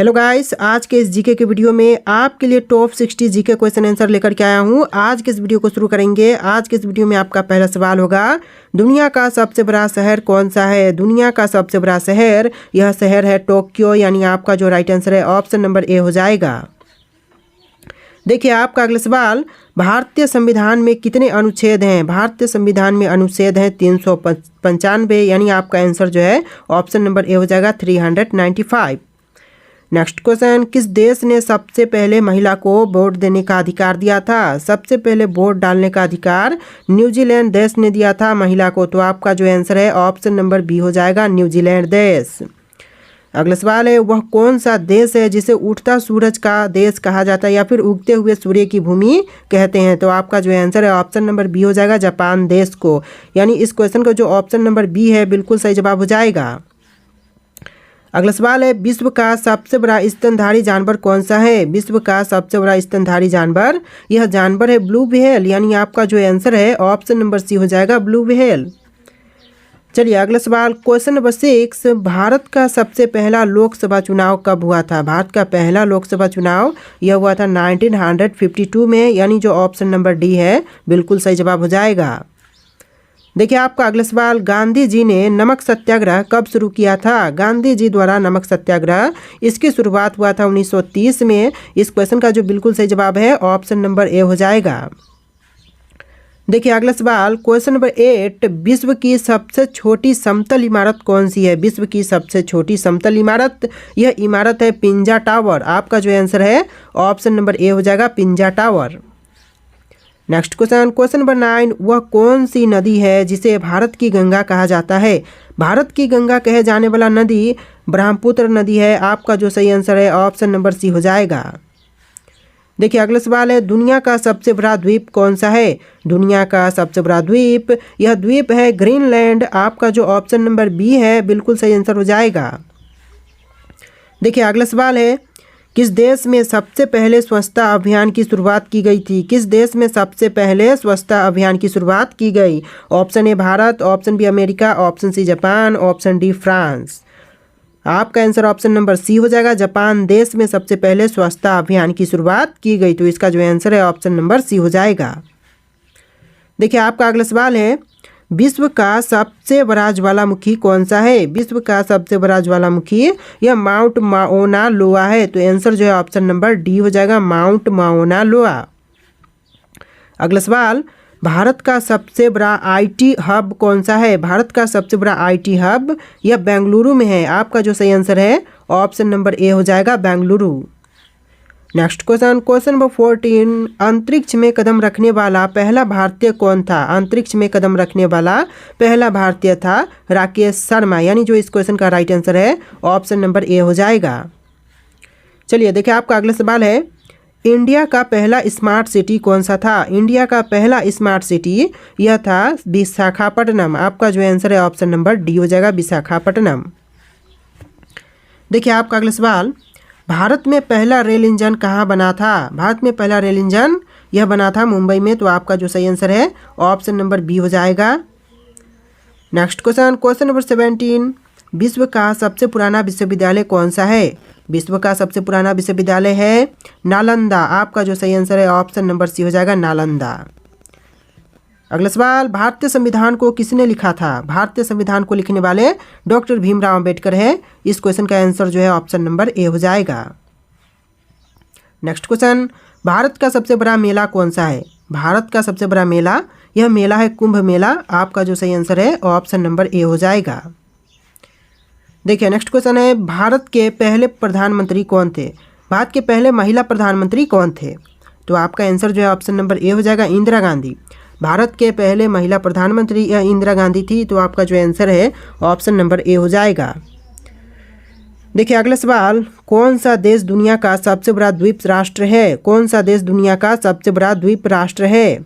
Hello guys, आज के इस जीके के वीडियो में आपके लिए टॉप 60 जीके क्वेश्चन आंसर लेकर के आया हूं। आज के इस वीडियो को शुरू करेंगे। आज के इस वीडियो में आपका पहला सवाल होगा, दुनिया का सबसे बड़ा शहर कौन सा है? दुनिया का सबसे बड़ा शहर, यह शहर है टोक्यो। यानी आपका जो राइट आंसर है ऑप्शन नंबर ए हो जाएगा। देखिए आपका अगला सवाल, भारतीय संविधान में कितने अनुच्छेद हैं? भारतीय संविधान में अनुच्छेद हैं 395। यानी आपका आंसर जो है ऑप्शन नंबर ए हो जाएगा 395। नेक्स्ट क्वेश्चन, किस देश ने सबसे पहले महिला को वोट देने का अधिकार दिया था? सबसे पहले वोट डालने का अधिकार न्यूजीलैंड देश ने दिया था महिला को। तो आपका जो आंसर है ऑप्शन नंबर बी हो जाएगा, न्यूजीलैंड देश। अगला सवाल है, वह कौन सा देश है जिसे उठता सूरज का देश कहा जाता है या फिर उगते हुए सूर्य की भूमि कहते हैं? तो आपका जो आंसर है ऑप्शन नंबर बी हो जाएगा, जापान देश को। यानी इस क्वेश्चन का जो ऑप्शन नंबर बी है बिल्कुल सही जवाब हो जाएगा। अगला सवाल है, विश्व का सबसे बड़ा स्तनधारी जानवर कौन सा है? विश्व का सबसे बड़ा स्तनधारी जानवर, यह जानवर है ब्लू व्हेल। यानी आपका जो आंसर है ऑप्शन नंबर सी हो जाएगा, ब्लू व्हेल। चलिए अगला सवाल, क्वेश्चन नंबर 6, भारत का सबसे पहला लोकसभा चुनाव कब हुआ था? भारत का पहला लोकसभा चुनाव यह हुआ था 1952 में। यानी जो ऑप्शन नंबर डी है बिल्कुल सही जवाब हो जाएगा। देखिए आपका अगला सवाल, गांधी जी ने नमक सत्याग्रह कब शुरू किया था? गांधी जी द्वारा नमक सत्याग्रह, इसकी शुरुआत हुआ था 1930 में। इस क्वेश्चन का जो बिल्कुल सही जवाब है ऑप्शन नंबर ए हो जाएगा। देखिए अगला सवाल, क्वेश्चन नंबर 8, विश्व की सबसे छोटी समतल इमारत कौन सी है? विश्व की सबसे छोटी समतल इमारत, यह इमारत है पिंजा टावर। आपका जो आंसर है ऑप्शन नंबर ए हो जाएगा, Pisa tower. Next question, question number 9, वह कौन सी नदी है जिसे भारत की गंगा कहा जाता है? भारत की गंगा कहे जाने वाला नदी ब्रह्मपुत्र नदी है। आपका जो सही आंसर है ऑप्शन नंबर सी हो जाएगा। देखिए अगला सवाल है, दुनिया का सबसे बड़ा द्वीप कौन सा है? दुनिया का सबसे बड़ा द्वीप, यह द्वीप है ग्रीनलैंड। आपका जो ऑप्शन नंबर बी है बिल्कुल सही आंसर हो जाएगा। देखिए अगला सवाल है, किस देश में सबसे पहले स्वच्छता अभियान की शुरुआत की गई थी? किस देश में सबसे पहले स्वच्छता अभियान की शुरुआत की गई? Option A Bharat, option B America, option C Japan, option D France. आपका आंसर ऑप्शन नंबर सी हो जाएगा, जापान देश में सबसे पहले स्वच्छता अभियान की शुरुआत की गई। तो इसका जो आंसर है ऑप्शन नंबर सी हो जाएगा। देखिए आपका अगला सवाल है, विश्व का सबसे बड़ा ज्वालामुखी कौन सा है? विश्व का सबसे बड़ा ज्वालामुखी यह माउंट माओना लोआ है। तो आंसर जो है ऑप्शन नंबर डी हो जाएगा, माउंट माओना लोआ। अगला सवाल, भारत का सबसे बड़ा आईटी हब कौन सा है? भारत का सबसे बड़ा आईटी हब यह बेंगलुरु में है। आपका जो सही आंसर है ऑप्शन नंबर ए हो जाएगा, Bengaluru. Next question, question number 14, अंतरिक्ष में कदम रखने वाला पहला भारतीय कौन था? अंतरिक्ष में कदम रखने वाला पहला भारतीय था राकेश शर्मा। यानी जो इस क्वेश्चन का राइट आंसर है ऑप्शन नंबर ए हो जाएगा। चलिए देखिए आपका अगला सवाल है, इंडिया का पहला स्मार्ट सिटी कौन सा था? इंडिया का पहला स्मार्ट सिटी यह था विशाखापट्टनम। आपका जो आंसर है ऑप्शन नंबर डी हो जाएगा, विशाखापट्टनम। देखिए आपका अगला सवाल, भारत में पहला रेल इंजन कहाँ बना था? भारत में पहला रेल इंजन यह बना था मुंबई में। तो आपका जो सही आंसर है ऑप्शन नंबर बी हो जाएगा। नेक्स्ट क्वेश्चन, क्वेश्चन नंबर 17, विश्व का सबसे पुराना विश्वविद्यालय कौन सा है? विश्व का सबसे पुराना विश्वविद्यालय है नालंदा। आपका जो सही आंसर है ऑप्शन नंबर सी हो जाएगा, नालंदा। अगला सवाल, भारतीय संविधान को किसने लिखा था? भारतीय संविधान को लिखने वाले डॉक्टर भीमराव अंबेडकर है। इस क्वेश्चन का आंसर जो है ऑप्शन नंबर ए हो जाएगा। नेक्स्ट क्वेश्चन, भारत का सबसे बड़ा मेला कौन सा है? भारत का सबसे बड़ा मेला यह मेला है कुंभ मेला। आपका जो सही आंसर है ऑप्शन नंबर ए हो जाएगा। देखिए नेक्स्ट क्वेश्चन है, भारत के पहले प्रधानमंत्री कौन थे? भारत के पहले महिला प्रधानमंत्री कौन थे? तो आपका आंसर जो है ऑप्शन नंबर ए हो जाएगा, इंदिरा गांधी। भारत के पहले महिला प्रधानमंत्री इंदिरा गांधी थी। तो आपका जो आंसर है ऑप्शन नंबर ए हो जाएगा। देखिए अगला सवाल, कौन सा देश दुनिया का सबसे बड़ा द्वीप राष्ट्र है? कौन सा देश दुनिया का सबसे बड़ा द्वीप राष्ट्र है?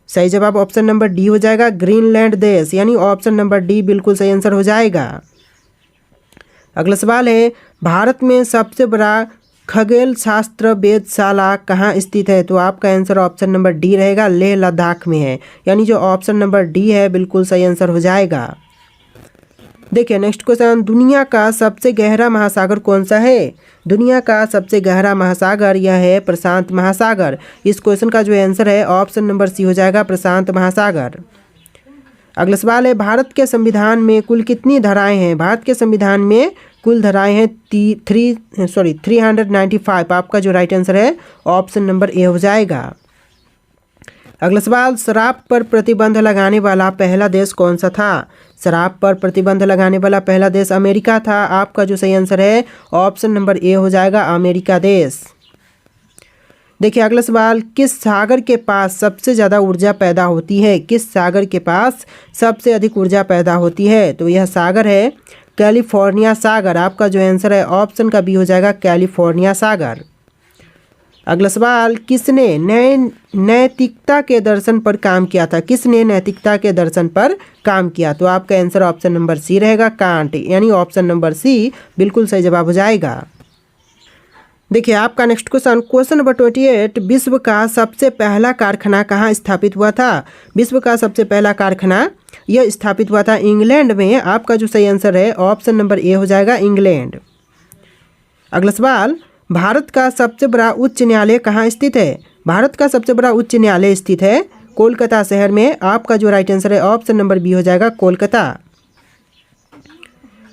सही जवाब ऑप्शन नंबर डी हो जाएगा, ग्रीनलैंड देश। यानी ऑप्शन नंबर डी बिल्कुल सही आंसर हो जाएगा। अगला सवाल है, भारत में सबसे बड़ा खगोल शास्त्र वेधशाला कहाँ स्थित है? तो आपका आंसर ऑप्शन नंबर डी रहेगा, लेह लद्दाख में है। यानी जो ऑप्शन नंबर डी है बिल्कुल सही आंसर हो जाएगा। देखिए नेक्स्ट क्वेश्चन, दुनिया का सबसे गहरा महासागर कौन सा है? दुनिया का सबसे गहरा महासागर यह है प्रशांत महासागर। इस क्वेश्चन का जो आंसर है ऑप्शन नंबर सी हो जाएगा, प्रशांत महासागर। अगला सवाल है, भारत के संविधान में कुल कितनी धाराएं हैं? भारत के संविधान में कुल धाराएं हैं 395। आपका जो राइट आंसर है ऑप्शन नंबर ए हो जाएगा। अगला सवाल, शराब पर प्रतिबंध लगाने वाला पहला देश कौन सा था? शराब पर प्रतिबंध लगाने वाला पहला देश अमेरिका था। आपका जो सही आंसर है ऑप्शन नंबर ए हो जाएगा, अमेरिका देश। देखिए अगला सवाल, किस सागर के पास सबसे ज़्यादा ऊर्जा पैदा होती है? किस सागर के पास सबसे अधिक ऊर्जा पैदा होती है? तो यह सागर है कैलिफोर्निया सागर। आपका जो आंसर है ऑप्शन का बी हो जाएगा, कैलिफोर्निया सागर। अगला सवाल, किसने नैतिकता के दर्शन पर काम किया था? किसने नैतिकता के दर्शन पर काम किया? तो आपका आंसर ऑप्शन नंबर सी रहेगा, कांट, यानी ऑप्शन नंबर सी बिल्कुल सही जवाब हो जाएगा। देखिए आपका नेक्स्ट क्वेश्चन नंबर 28, विश्व का सबसे पहला कारखाना कहाँ स्थापित हुआ था? विश्व का सबसे पहला कारखाना यह स्थापित हुआ था इंग्लैंड में। आपका जो सही आंसर है ऑप्शन नंबर ए हो जाएगा, इंग्लैंड। अगला सवाल, भारत का सबसे बड़ा उच्च न्यायालय कहाँ स्थित है? भारत का सबसे बड़ा उच्च न्यायालय स्थित है कोलकाता शहर में। आपका जो राइट आंसर है ऑप्शन नंबर बी हो जाएगा, कोलकाता।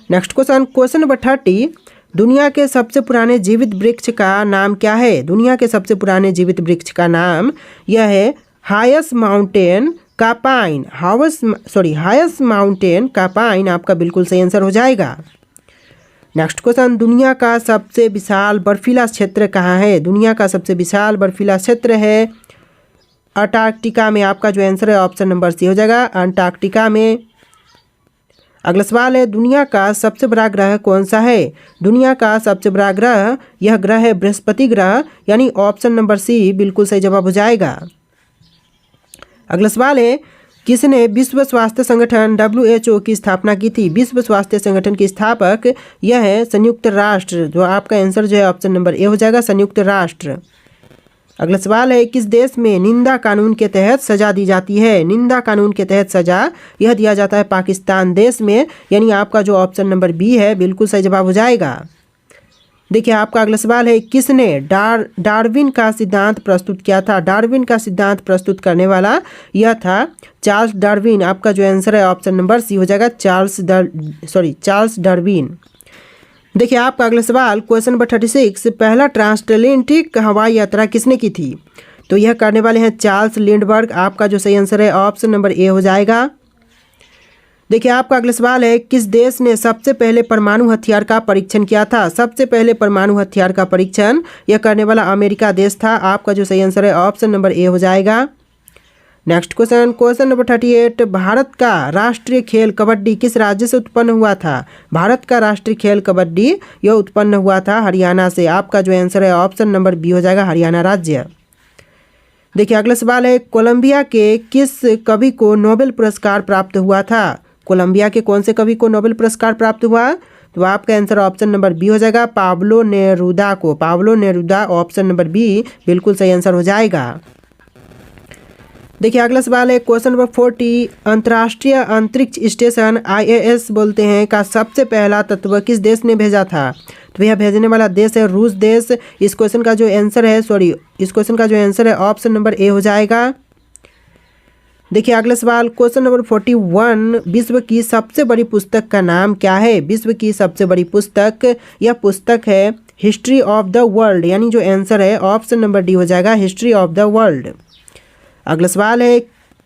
नेक्स्ट क्वेश्चन नंबर 30, दुनिया के सबसे पुराने जीवित वृक्ष का नाम क्या है? दुनिया के सबसे पुराने जीवित वृक्ष का नाम यह है हाईएस्ट माउंटेन का पाइन। हाईएस्ट माउंटेन का पाइन आपका बिल्कुल सही आंसर हो जाएगा। नेक्स्ट क्वेश्चन, दुनिया का सबसे विशाल बर्फीला क्षेत्र कहाँ है? दुनिया का सबसे विशाल बर्फीला क्षेत्र है अंटार्कटिका में। आपका जो आंसर है ऑप्शन नंबर सी हो जाएगा, अंटार्कटिका में। अगला सवाल है, दुनिया का सबसे बड़ा ग्रह कौन सा है? दुनिया का सबसे बड़ा ग्रह यह ग्रह है बृहस्पति ग्रह, यानी ऑप्शन नंबर सी बिल्कुल सही जवाब हो जाएगा। अगला सवाल है, किसने विश्व स्वास्थ्य संगठन WHO की स्थापना की थी? विश्व स्वास्थ्य संगठन की स्थापक यह है संयुक्त राष्ट्र। जो आपका आंसर जो है ऑप्शन नंबर ए हो जाएगा, संयुक्त राष्ट्र। अगला सवाल है, किस देश में निंदा कानून के तहत सजा दी जाती है? निंदा कानून के तहत सजा यह दिया जाता है पाकिस्तान देश में, यानी आपका जो ऑप्शन नंबर बी है बिल्कुल सही जवाब हो जाएगा। देखिए आपका अगला सवाल है, किसने डार्विन का सिद्धांत प्रस्तुत किया था? डार्विन का सिद्धांत प्रस्तुत करने वाला यह था चार्ल्स डार्विन। आपका जो आंसर है ऑप्शन नंबर सी हो जाएगा, चार्ल्स डार्विन। देखिए आपका अगला सवाल क्वेश्चन नंबर 36, पहला ट्रांसएटलांटिक हवाई यात्रा किसने की थी? तो यह करने वाले हैं चार्ल्स लिंडबर्ग। आपका जो सही आंसर है ऑप्शन नंबर ए हो जाएगा। देखिए आपका अगला सवाल है, किस देश ने सबसे पहले परमाणु हथियार का परीक्षण किया था? सबसे पहले परमाणु हथियार का परीक्षण यह करने वाला अमेरिका देश था। आपका जो सही आंसर है ऑप्शन नंबर ए हो जाएगा। नेक्स्ट क्वेश्चन नंबर 38, भारत का राष्ट्रीय खेल कबड्डी किस राज्य से उत्पन्न हुआ था? भारत का राष्ट्रीय खेल कबड्डी यह उत्पन्न हुआ था हरियाणा से। आपका जो आंसर है ऑप्शन नंबर बी हो जाएगा, हरियाणा राज्य। देखिए अगला सवाल है, कोलंबिया के किस कवि को नोबेल पुरस्कार प्राप्त हुआ था? कोलंबिया के कौन से कवि को नोबेल पुरस्कार प्राप्त हुआ? तो आपका आंसर ऑप्शन नंबर बी हो जाएगा, पाब्लो नेरुदा को। Pablo Neruda option number B बिल्कुल सही आंसर हो जाएगा। देखिए अगला सवाल है क्वेश्चन नंबर 40, अंतर्राष्ट्रीय अंतरिक्ष स्टेशन ISS बोलते हैं का सबसे पहला तत्व किस देश ने भेजा था? तो यह भेजने वाला देश है रूस देश। इस क्वेश्चन का जो आंसर है ऑप्शन नंबर ए हो जाएगा। देखिए अगला सवाल क्वेश्चन नंबर 41, विश्व की सबसे बड़ी पुस्तक का नाम क्या है? विश्व की सबसे बड़ी पुस्तक यह पुस्तक है हिस्ट्री ऑफ द वर्ल्ड, यानी जो आंसर है ऑप्शन नंबर डी हो जाएगा, हिस्ट्री ऑफ द वर्ल्ड। अगला सवाल है,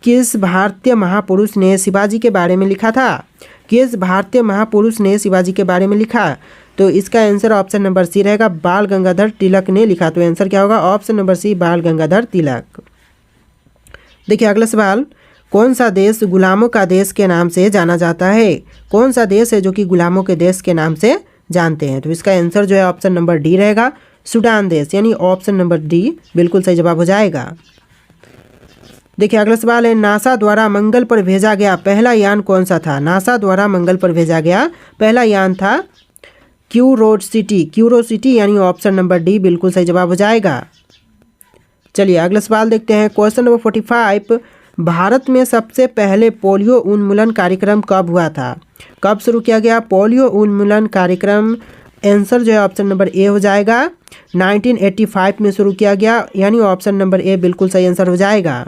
किस भारतीय महापुरुष ने शिवाजी के बारे में लिखा था? किस भारतीय महापुरुष ने शिवाजी के बारे में लिखा? तो इसका आंसर ऑप्शन नंबर सी रहेगा, बाल गंगाधर तिलक ने लिखा। तो आंसर क्या होगा? ऑप्शन नंबर सी, बाल गंगाधर तिलक। देखिए अगला सवाल, कौन सा देश गुलामों का देश के नाम से जाना जाता है? कौन सा देश है जो कि गुलामों के देश के नाम से जानते हैं? तो इसका आंसर जो है ऑप्शन नंबर डी रहेगा, सूडान देश, यानी ऑप्शन नंबर डी बिल्कुल सही जवाब हो जाएगा। देखिए अगला सवाल है, नासा द्वारा मंगल पर भेजा गया पहला यान कौन सा था? नासा द्वारा मंगल पर भेजा गया पहला यान था क्यूरोसिटी, यानी ऑप्शन नंबर डी बिल्कुल सही जवाब हो जाएगा। चलिए अगला सवाल देखते हैं क्वेश्चन नंबर 45, भारत में सबसे पहले पोलियो उन्मूलन कार्यक्रम कब हुआ था? कब शुरू किया गया? पोलियो उन्मूलन कार्यक्रम, आंसर जो है ऑप्शन नंबर ए हो जाएगा। 1985 में शुरू किया गया, यानी ऑप्शन नंबर ए बिल्कुल सही आंसर हो जाएगा।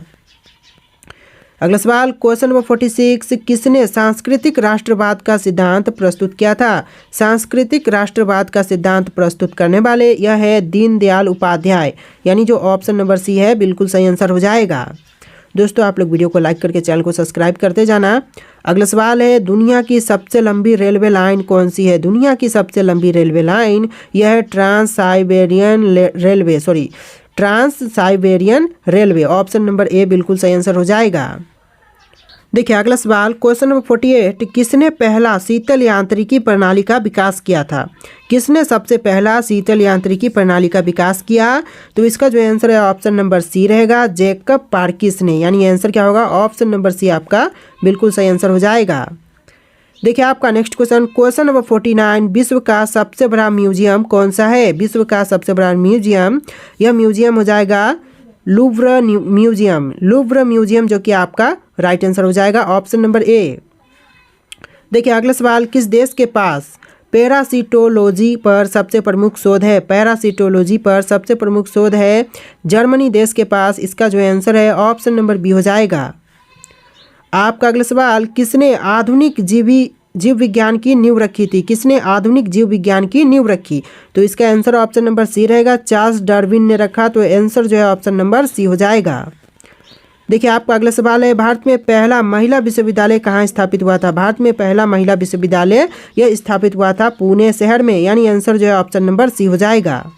अगला सवाल क्वेश्चन नंबर 46, किसने सांस्कृतिक राष्ट्रवाद का सिद्धांत प्रस्तुत किया था? सांस्कृतिक राष्ट्रवाद का सिद्धांत प्रस्तुत करने वाले यह है दीनदयाल उपाध्याय, यानी जो ऑप्शन नंबर सी है बिल्कुल सही आंसर हो जाएगा। दोस्तों आप लोग वीडियो को लाइक करके चैनल को सब्सक्राइब करते जाना। अगला सवाल है दुनिया की सबसे लंबी रेलवे लाइन कौन सी है? दुनिया की सबसे लंबी रेलवे लाइन यह है trans Siberian railway, option number A बिल्कुल सही आंसर हो जाएगा। देखिए अगला सवाल क्वेश्चन नंबर 48, किसने पहला शीतल यांत्रिकी प्रणाली का विकास किया था? किसने सबसे पहला शीतल यांत्रिकी प्रणाली का विकास किया? तो इसका जो आंसर है ऑप्शन नंबर सी रहेगा, जैकब पार्किस ने, यानी आंसर क्या होगा? ऑप्शन नंबर सी आपका बिल्कुल सही आंसर हो जाएगा। देखिए आपका नेक्स्ट क्वेश्चन नंबर 49, विश्व का सबसे बड़ा म्यूजियम कौन सा है? विश्व का सबसे बड़ा म्यूजियम, यह म्यूजियम हो जाएगा लूव्र म्यूजियम, जो कि आपका राइट आंसर हो जाएगा, ऑप्शन नंबर ए। देखिए अगला सवाल, किस देश के पास पैरासिटोलॉजी पर सबसे प्रमुख शोध है? पैरासिटोलॉजी पर सबसे प्रमुख शोध है जर्मनी देश के पास, इसका जो आंसर है ऑप्शन नंबर बी हो जाएगा। आपका अगला सवाल, किसने आधुनिक जीव विज्ञान की नींव रखी थी? किसने आधुनिक जीव विज्ञान की नींव रखी? तो इसका आंसर ऑप्शन नंबर सी रहेगा, चार्ल्स डार्विन ने रखा, तो आंसर जो है ऑप्शन नंबर सी हो जाएगा। देखिए आपका अगला सवाल है, भारत में पहला महिला विश्वविद्यालय कहाँ स्थापित हुआ था? भारत में पहला महिला विश्वविद्यालय यह स्थापित हुआ था पुणे शहर में, यानी आंसर जो है ऑप्शन नंबर सी हो जाएगा।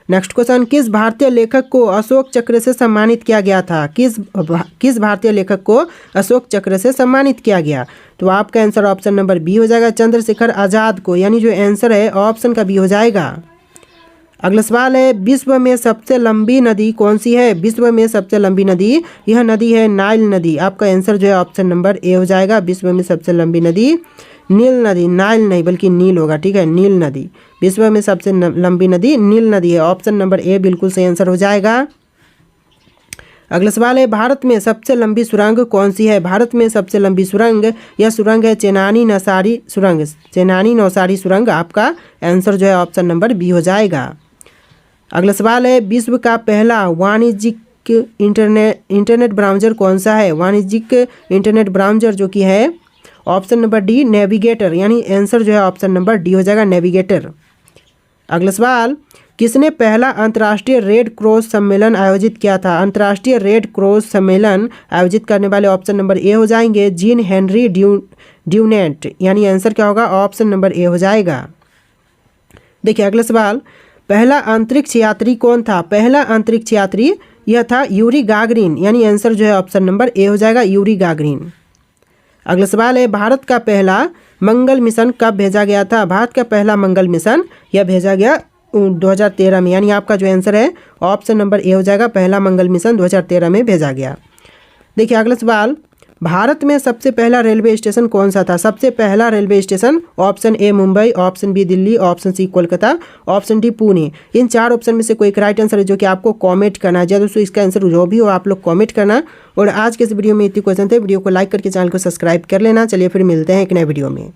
नेक्स्ट क्वेश्चन, किस भारतीय लेखक को अशोक चक्र से सम्मानित किया गया था? किस भारतीय लेखक को अशोक चक्र से सम्मानित किया गया? तो आपका आंसर ऑप्शन नंबर बी हो जाएगा, चंद्रशेखर आजाद को, यानी जो आंसर है ऑप्शन का बी हो जाएगा। अगला सवाल है, विश्व में सबसे लंबी नदी कौन सी है? विश्व में सबसे लंबी नदी यह नदी है नाइल नदी, आपका आंसर जो है ऑप्शन नंबर ए हो जाएगा। विश्व में सबसे लंबी नदी नील नदी, नाइल नहीं बल्कि नील होगा, ठीक है, नील नदी। विश्व में सबसे लंबी नदी नील नदी है, ऑप्शन नंबर ए बिल्कुल सही आंसर हो जाएगा। अगला सवाल है, भारत में सबसे लंबी सुरंग कौन सी है? भारत में सबसे लंबी सुरंग यह सुरंग है चेनानी नौसारी सुरंग, आपका आंसर जो है ऑप्शन नंबर बी हो जाएगा। अगला सवाल है, विश्व का पहला वाणिज्यिक इंटरनेट ब्राउज़र कौन सा है? वाणिज्यिक इंटरनेट ब्राउज़र जो कि है ऑप्शन नंबर डी नेविगेटर, यानी आंसर जो है ऑप्शन नंबर डी हो जाएगा, नेविगेटर। अगला सवाल, किसने पहला अंतर्राष्ट्रीय रेड क्रॉस सम्मेलन आयोजित किया था? अंतर्राष्ट्रीय रेड क्रॉस सम्मेलन आयोजित करने वाले ऑप्शन नंबर ए हो जाएंगे, जीन हेनरी ड्यूनेंट, यानी आंसर क्या होगा? ऑप्शन नंबर ए हो जाएगा। देखिए अगला सवाल, पहला अंतरिक्ष यात्री कौन था? पहला अंतरिक्ष यात्री यह था यूरी गागरिन, यानी आंसर जो है ऑप्शन नंबर ए हो जाएगा, यूरी गागरिन। अगला सवाल है, भारत का पहला मंगल मिशन कब भेजा गया था? भारत का पहला मंगल मिशन यह भेजा गया 2013 में, यानी आपका जो आंसर है ऑप्शन नंबर ए हो जाएगा, पहला मंगल मिशन 2013 में भेजा गया। देखिए अगला सवाल, भारत में सबसे पहला रेलवे स्टेशन कौन सा था? सबसे पहला railway station option A Mumbai, option B Delhi, option C Kolkata, option D Pune. इन चार ऑप्शन में से कोई एक राइट आंसर है जो कि आपको कमेंट करना है। दोस्तों इसका आंसर जो भी हो आप लोग कमेंट करना। और आज के इस वीडियो में इतनी क्वेश्चन थे, वीडियो को लाइक करके चैनल को सब्सक्राइब कर लेना। चलिए फिर मिलते हैं एक नए वीडियो में।